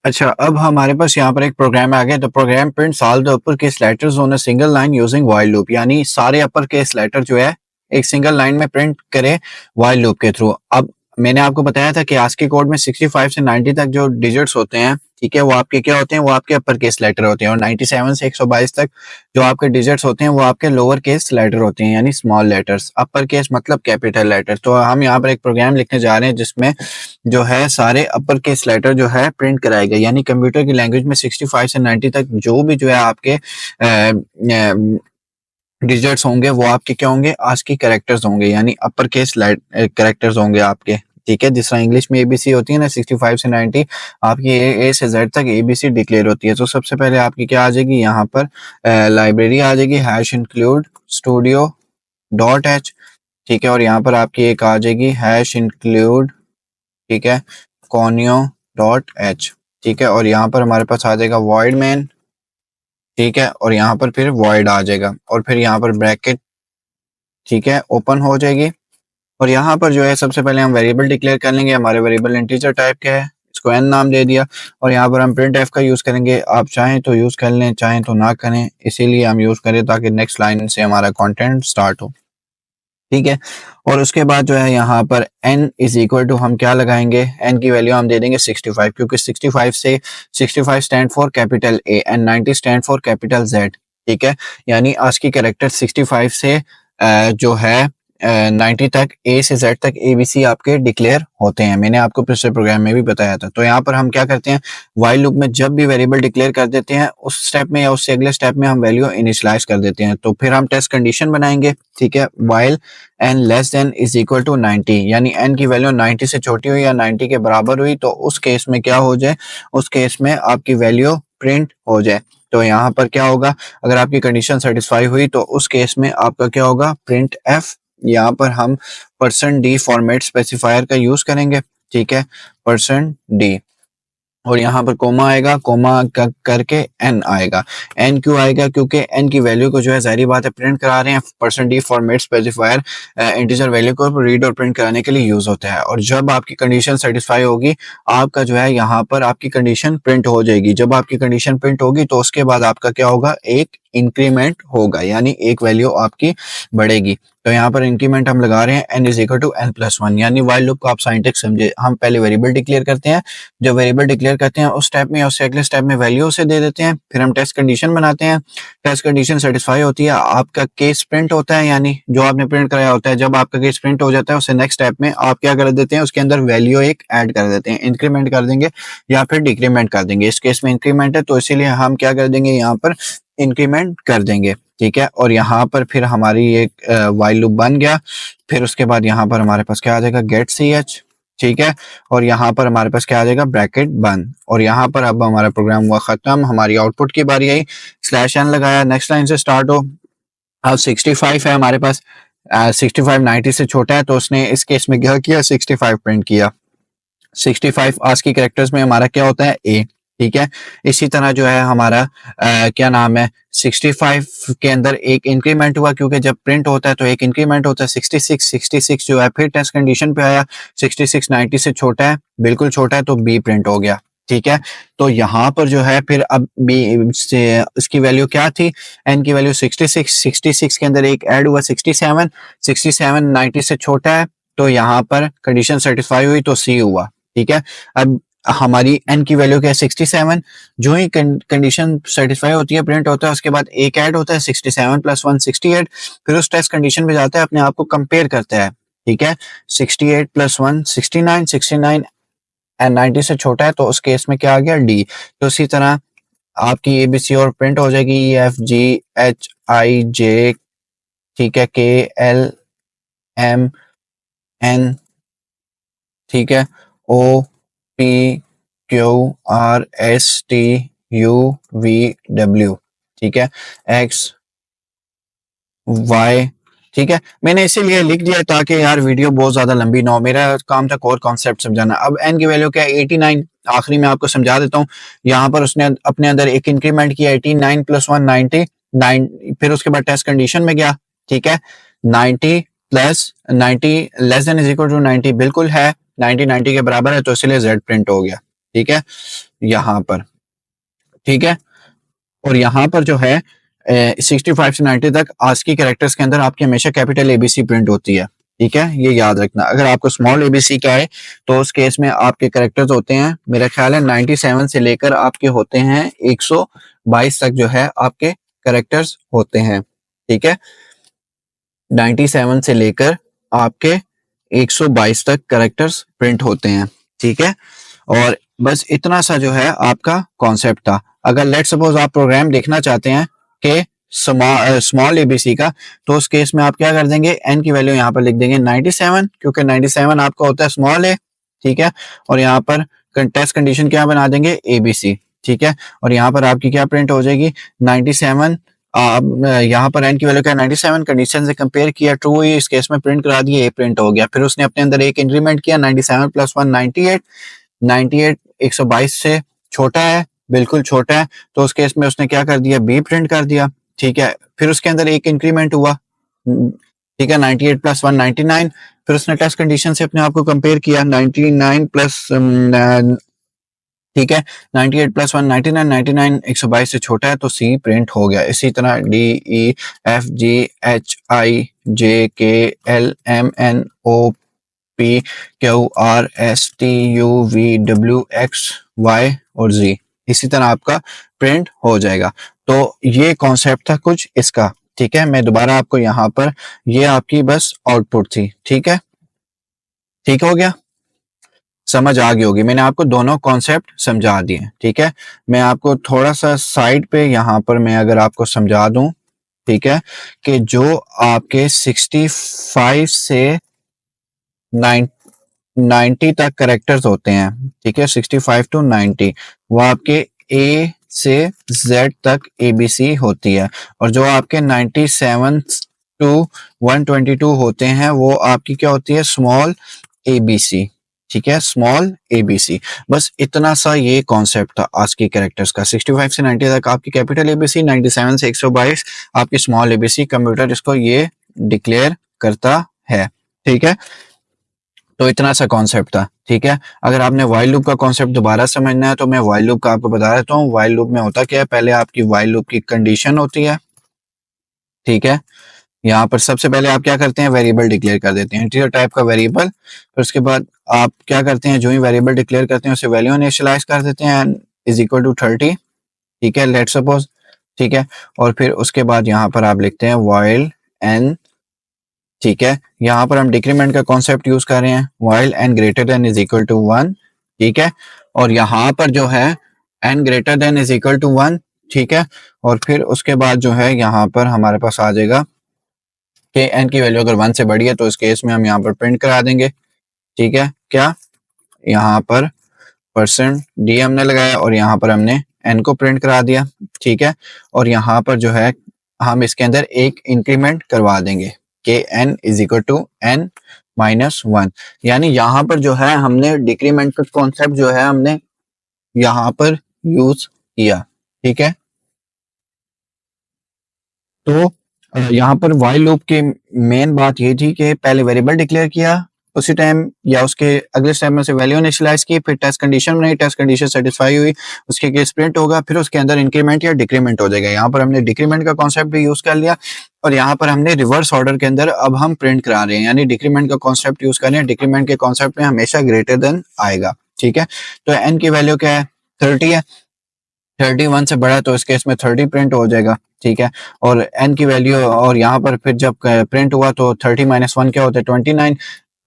अच्छा, अब हमारे पास यहाँ पर एक प्रोग्राम आ गया। तो program prints all the upper case letters on a single line using while loop, यानी सारे अपर केस लेटर जो है एक सिंगल लाइन में प्रिंट करे व्हाइल लूप के थ्रू। अब मैंने आपको बताया था कि आस्की कोड में 65 से 90 तक जो डिजिट्स होते हैं, ठीक है, वो आपके क्या होते हैं, वो आपके अपर केस लेटर होते हैं, और 97 से 122 तक जो आपके डिजिट्स होते हैं वो आपके लोअर केस लेटर होते हैं, यानी स्मॉल लेटर्स। अपर केस मतलब कैपिटल लेटर। तो हम यहाँ पर एक प्रोग्राम लिखने जा रहे हैं जिसमें जो है सारे अपर केस लेटर जो है प्रिंट कराएगा, यानी कंप्यूटर की लैंग्वेज में 65 से 90 तक जो भी जो है आपके डिजिट्स होंगे वो आपके क्या होंगे, आस्की कैरेक्टर्स होंगे, यानी अपर केस कैरेक्टर्स होंगे आपके। ठीक है, जिस तरह इंग्लिश में एबीसी होती है ना, 65 से 90 आपकी ए से जेड तक एबीसी डिक्लेयर होती है। तो सबसे पहले आपकी क्या आ जाएगी, यहाँ पर लाइब्रेरी आ जाएगी hash include studio dot H. ठीक है, और यहाँ पर आपकी एक आ जाएगी हैश इंक्लूड, ठीक है, कॉनियो डॉट एच। ठीक है, और यहाँ पर हमारे पास आ जाएगा वॉइड मैन। ठीक है, और यहाँ पर फिर वॉइड आ जाएगा, और फिर यहाँ पर ब्रैकेट, ठीक है, ओपन हो जाएगी। और यहाँ पर जो है सबसे पहले हम वेरिएबल डिक्लेयर कर लेंगे। हमारे वेरिएबल इंटीजर टाइप का है, इसको एन नाम दे दिया, और यहाँ पर हम प्रिंट एफ का यूज करेंगे। आप चाहें तो यूज कर लें, चाहें तो ना करें, इसीलिए हम यूज करें ताकि नेक्स्ट लाइन से हमारा कंटेंट स्टार्ट हो। ठीक है, और उसके बाद जो है यहाँ पर n इज इक्वल टू हम क्या लगाएंगे, n की वैल्यू हम दे देंगे 65, क्योंकि 65 से 65 stand for capital A and 90 stand for capital Z. ठीक है, यानी आस्की कैरेक्टर 65 से जो है 90 तक ए से जेड तक एबीसी आपके डिक्लेयर होते हैं। मैंने आपको पिछले प्रोग्राम में भी बताया था। तो यहाँ पर हम क्या करते हैं, व्हाइल लूप में जब भी वेरिएबल डिक्लेयर कर देते हैं उस स्टेप में या उससे अगले स्टेप में हम वैल्यू इनिशियलाइज कर देते हैं। तो फिर हम टेस्ट कंडीशन बनाएंगे। ठीक है, while n less than is equal to 90, यानी n की वैल्यू 90 से छोटी हुई या 90 के बराबर हुई तो उस केस में क्या हो जाए, उस केस में आपकी वैल्यू प्रिंट हो जाए। तो यहाँ पर क्या होगा, अगर आपकी कंडीशन सेटिस्फाई हुई तो उस केस में आपका क्या होगा, प्रिंट एफ। यहाँ पर हम %d फॉर्मेट स्पेसिफायर का यूज करेंगे। ठीक है, %d, और यहाँ पर कोमा आएगा, कोमा करके एन आएगा। एन क्यों आएगा, क्योंकि एन की वैल्यू को जो है जाहिर बात है प्रिंट करा रहे हैं। %d format specifier integer value को रीड और प्रिंट कराने के लिए यूज होता है। और जब आपकी कंडीशन सेटिस्फाई होगी, आपका जो है यहाँ पर आपकी कंडीशन प्रिंट हो जाएगी। जब आपकी कंडीशन प्रिंट होगी तो उसके बाद आपका क्या होगा, एक इंक्रीमेंट होगा, यानी एक वैल्यू आपकी बढ़ेगी। तो यहाँ पर इंक्रीमेंट हम लगा रहे हैं n is equal to n+1, यानी व्हाइल लूप को आप साइंटेक्स समझे। हम पहले वेरिएबल डिक्लेयर करते हैं, जब वेरिएबल डिक्लेयर करते हैं उस स्टेप में या उससे अगले स्टेप में वैल्यू उसे दे देते हैं। फिर हम टेस्ट कंडीशन बनाते हैं, टेस्ट कंडीशन सेटिस्फाई होती है, आपका केस प्रिंट होता है, यानी जो आपने प्रिंट कराया होता है। जब आपका केस प्रिंट हो जाता है उससे नेक्स्ट स्टेप में आप क्या कर देते हैं, उसके अंदर वैल्यू एक ऐड कर देते हैं, इंक्रीमेंट कर देंगे या फिर डिक्रीमेंट कर देंगे। इस केस में इंक्रीमेंट है तो इसीलिए हम क्या कर देंगे, यहाँ पर इंक्रीमेंट कर देंगे। ठीक है, और यहाँ पर फिर हमारी एक व्हाइल लूप बन गया। फिर उसके बाद यहाँ पर हमारे पास क्या आ जाएगा, गेट ch। ठीक है, और यहाँ पर हमारे पास क्या आ जाएगा, ब्रैकेट बंद। और यहाँ पर अब हमारा प्रोग्राम हुआ खत्म, हमारी आउटपुट की बारी आई, /n लगाया, नेक्स्ट लाइन से स्टार्ट हो। अब 65 है हमारे पास, 65 90 से छोटा है, तो उसने इस केस में क्या किया, 65 प्रिंट किया। 65 आस्की कैरेक्टर्स में हमारा क्या होता है, ए। ठीक है, इसी तरह जो है हमारा क्या नाम है, 65 के अंदर एक इंक्रीमेंट हुआ, क्योंकि जब प्रिंट होता है तो एक इंक्रीमेंट होता है। 66 जो है फिर टेस्ट कंडीशन पे आया, 66 90 से छोटा है, बिल्कुल छोटा है, तो बी प्रिंट हो गया। ठीक है, तो यहाँ पर जो है फिर अब बी से इसकी वैल्यू क्या थी, एन की वैल्यू 66 के अंदर एक ऐड हुआ 67 90 से छोटा है, तो यहाँ पर कंडीशन सेटिस्फाई हुई तो सी हुआ। ठीक है, अब हमारी n की वैल्यू क्या है, 67। जो ही कंडीशन सेटिस्फाई होती है, प्रिंट होता है, उसके बाद एक ऐड होता है, 67 + 1 68। फिर उस टेस्ट कंडीशन पे जाता है, अपने आप को कंपेयर करता है। ठीक है, 68 + 1 69 एंड 90 से छोटा है, तो उस केस में क्या आ गया, डी। तो इसी तरह आपकी एबीसी और प्रिंट हो जाएगी, EFGHIJ, ठीक है, KLMN, ठीक है, OPQRSTUVW, ठीक है, XY। ठीक है, मैंने इसीलिए लिख दिया ताकि यार वीडियो बहुत ज्यादा लंबी ना हो, मेरा काम था कोर कॉन्सेप्ट समझाना। अब n की वैल्यू क्या है, 89। आखिरी में आपको समझा देता हूँ, यहाँ पर उसने अपने अंदर एक इंक्रीमेंट किया, 89 + 1 99। फिर उसके बाद टेस्ट कंडीशन में गया। ठीक है, 90 + 90 <= 90 बिल्कुल है, 90 90 के बराबर है, तो इसलिए z प्रिंट हो गया। ठीक है, यहाँ पर, ठीक है। और यहाँ पर जो है 65 से 90 तक ASCII कैरेक्टर्स के अंदर आपकी हमेशा कैपिटल ABC प्रिंट होती है, ठीक है, ये याद रखना। अगर आपको स्मॉल ABC का है तो उस केस में आपके कैरेक्टर्स होते हैं, मेरा ख्याल है 97 से लेकर आपके होते हैं 122 तक जो है आपके कैरेक्टर्स होते हैं, ठीक है, 97 से लेकर आपके 122 तक कैरेक्टर्स प्रिंट होते हैं, ठीक है। और बस इतना सा जो है आपका कॉन्सेप्ट था। अगर लेट सपोज आप प्रोग्राम देखना चाहते हैं कि स्मॉल एबीसी का, तो उस केस में आप क्या कर देंगे, एन की वैल्यू यहाँ पर लिख देंगे 97, क्योंकि 97 आपका होता है स्मॉल ए, ठीक है। और यहाँ पर टेस्ट कंडीशन क्या बना देंगे, एबीसी, ठीक है। और यहाँ पर आपकी क्या प्रिंट हो जाएगी, 97। यहाँ पर एन की वैल्यू क्या 97, कंडीशन से कंपेयर किया, ट्रू हुई, इस केस में प्रिंट करा दिया, ए प्रिंट हो गया। फिर उसने अपने अंदर एक इंक्रीमेंट किया, 97 प्लस 1 98, 98 122 से छोटा है, बिल्कुल छोटा है, तो उस केस में उसने क्या कर दिया, बी प्रिंट कर दिया, ठीक है। फिर उसके अंदर एक इंक्रीमेंट हुआ, ठीक है, 98 प्लस 1 99। फिर उसने टेस्ट कंडीशन से अपने आप को कंपेयर किया, 99 प्लस, ठीक है, 98 प्लस 1 99, 99 122 से छोटा है, तो सी प्रिंट हो गया। इसी तरह D E F G H I J K L M N O P Q R S T U V W X Y और जी, इसी तरह आपका प्रिंट हो जाएगा। तो ये कॉन्सेप्ट था कुछ इसका, ठीक है। मैं दोबारा आपको यहाँ पर, ये आपकी बस आउटपुट थी, ठीक है, ठीक हो गया, समझ आ गई होगी, मैंने आपको दोनों कॉन्सेप्ट समझा दिए, ठीक है। मैं आपको थोड़ा सा साइड पे यहाँ पर मैं अगर आपको समझा दूं, ठीक है, कि जो आपके 65 से 90 तक करेक्टर्स होते हैं, ठीक है, 65 टू 90, वो आपके ए से जेड तक एबीसी होती है। और जो आपके 97 टू 122 होते हैं वो आपकी क्या होती है, स्मॉल एबीसी, ठीक है, स्मॉल एबीसी। बस इतना सा ये कॉन्सेप्ट था आज की कैरेक्टर्स का। 65 से 90 तक आपकी कैपिटल एबीसी, 97 से 122 आपकी स्मॉल एबीसी। कंप्यूटर इसको ये डिक्लेयर करता है, ठीक है। तो इतना सा कॉन्सेप्ट था, ठीक है। अगर आपने वाइल लूप का कॉन्सेप्ट दोबारा समझना है तो मैं वाइल लूप का आपको बता देता हूँ। वाइल लूप में होता क्या है, पहले आपकी वाइल लूप की कंडीशन होती है, ठीक है। यहाँ पर सबसे पहले आप क्या करते हैं, वेरिएबल डिक्लेयर कर देते हैं, इंटीजर टाइप का वेरिएबल। फिर उसके बाद आप क्या करते हैं, जो ही वेरिएबल डिक्लेयर करते हैं उसे वैल्यू इनिशियलाइज कर देते हैं, इज इक्वल टू 30, ठीक है, लेट सपोज, ठीक है। और फिर उसके बाद यहाँ पर आप लिखते हैं वाइल एन, ठीक है। यहाँ पर हम डिक्रीमेंट का कॉन्सेप्ट यूज कर रहे हैं, while n greater than is equal to 1, ठीक है। और यहाँ पर जो है n greater than is equal to 1, ठीक है। और फिर उसके बाद जो है यहाँ पर हमारे पास आ जाएगा कि एन की वैल्यू अगर 1 से बड़ी है तो इस केस में हम यहाँ पर प्रिंट करा देंगे, ठीक है। क्या, यहाँ पर परसेंट डी हमने लगाया और यहाँ पर हमने एन को प्रिंट करा दिया, ठीक है। और यहाँ पर जो है हम इसके अंदर एक इंक्रीमेंट करवा देंगे कि n is equal to n minus 1, यानी यहाँ पर जो है हमने डिक्रीमेंट का कॉन्सेप्ट जो है हमने यहाँ पर यूज किया, ठीक है। तो यहाँ पर वाइल लूप की मेन बात ये थी कि पहले वेरिएबल डिक्लेयर किया, उसी टाइम या उसके अगले स्टेप में से वैल्यू इनिशियलाइज की, फिर टेस्ट कंडीशन बनाई, टेस्ट कंडीशन सेटिस्फाई हुई, उसके केस प्रिंट होगा, फिर उसके अंदर इंक्रीमेंट या डिक्रीमेंट हो जाएगा। यहाँ पर हमने डिक्रीमेंट का कॉन्सेप्ट भी यूज कर लिया और यहाँ पर हमने रिवर्स ऑर्डर के अंदर अब हम प्रिंट करा रहे हैं, यानी डिक्रीमेंट का कॉन्सेप्ट यूज कर रहे हैं। डिक्रीमेंट के कॉन्सेप्ट में हमेशा ग्रेटर देन आएगा, ठीक है। तो एन की वैल्यू क्या है, 30 है, 31 से बड़ा है तो इस केस में 30 प्रिंट हो जाएगा, ठीक है। और एन की वैल्यू, और यहाँ पर फिर जब प्रिंट हुआ तो 30 माइनस 1 क्या होता है, 29।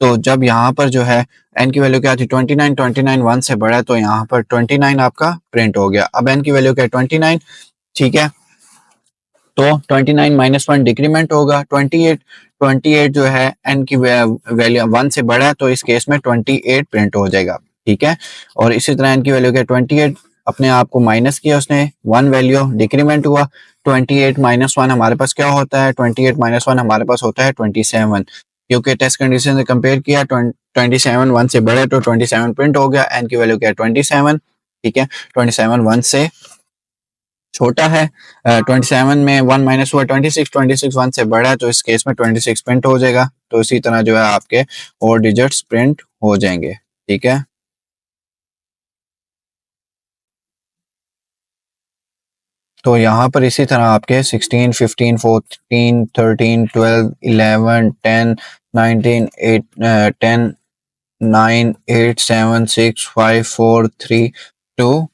तो जब यहाँ पर जो है एन की वैल्यू क्या थी, 29, 29 1 से बड़ा है तो यहाँ पर 29 आपका प्रिंट हो गया। अब एन की वैल्यू क्या है, 29, ठीक है। तो 29 माइनस 1 डिक्रीमेंट होगा 28, 28 जो है एन की वैल्यू 1 से बड़ा है तो इस केस में 28 प्रिंट हो जाएगा, ठीक है। और इसी तरह एन की वैल्यू क्या, 28, अपने आप को माइनस किया उसने, 1 वैल्यू डिक्रीमेंट हुआ, 28 माइनस 1 हमारे पास क्या होता है, 28 माइनस 1 हमारे पास होता है 27, क्योंकि टेस्ट कंडीशन से कंपेयर किया 27 1 से बड़ा है तो 27 प्रिंट हो गया। एन की वैल्यू क्या है, 27, ठीक है। 27 1 से छोटा है, 27 में 1 माइनस हुआ 26, 26 1 से बड़ा है तो इस केस में 26 प्रिंट हो जाएगा। तो इसी तरह जो है आपके और डिजिट्स प्रिंट हो जाएंगे, ठीक है। तो यहाँ पर इसी तरह आपके 16, 15, 14, 13, 12, 11, 10, 19, 8, 10, 9, 8, 7, 6, 5, 4, 3, 2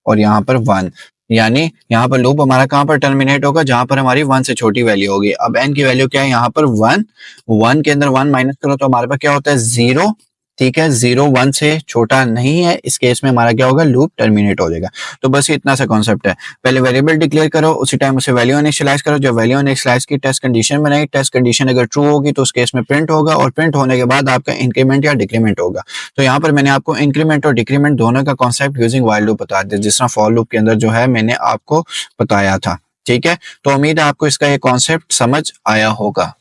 और यहाँ पर 1। यानी यहाँ पर लूप हमारा कहाँ पर टर्मिनेट होगा, जहां पर हमारी 1 से छोटी वैल्यू होगी। अब n की वैल्यू क्या है यहाँ पर 1, 1 के अंदर 1 माइनस करो तो हमारे पास क्या होता है 0। ठीक है, 0 1 से छोटा नहीं है, इस केस में हमारा क्या होगा, लूप टर्मिनेट हो जाएगा। तो बस इतना सा कॉन्सेप्ट है। पहले वेरिएबल डिक्लेयर करो, उसी टाइम उसे वैल्यू इनिशियलाइज करो, जब वैल्यू इनिशियलाइज की टेस्ट कंडीशन बनाई, टेस्ट कंडीशन अगर ट्रू होगी तो उस केस में प्रिंट होगा, और प्रिंट होने के बाद आपका इंक्रीमेंट या डिक्रीमेंट होगा। तो यहाँ पर मैंने आपको इंक्रीमेंट और डिक्रीमेंट दोनों का कॉन्सेप्ट यूजिंग व्हाइल लूप बता दिया, जिस तरह फॉर लूप के अंदर जो है मैंने आपको बताया था। ठीक है, तो उम्मीद है आपको इसका ये कॉन्सेप्ट समझ आया होगा।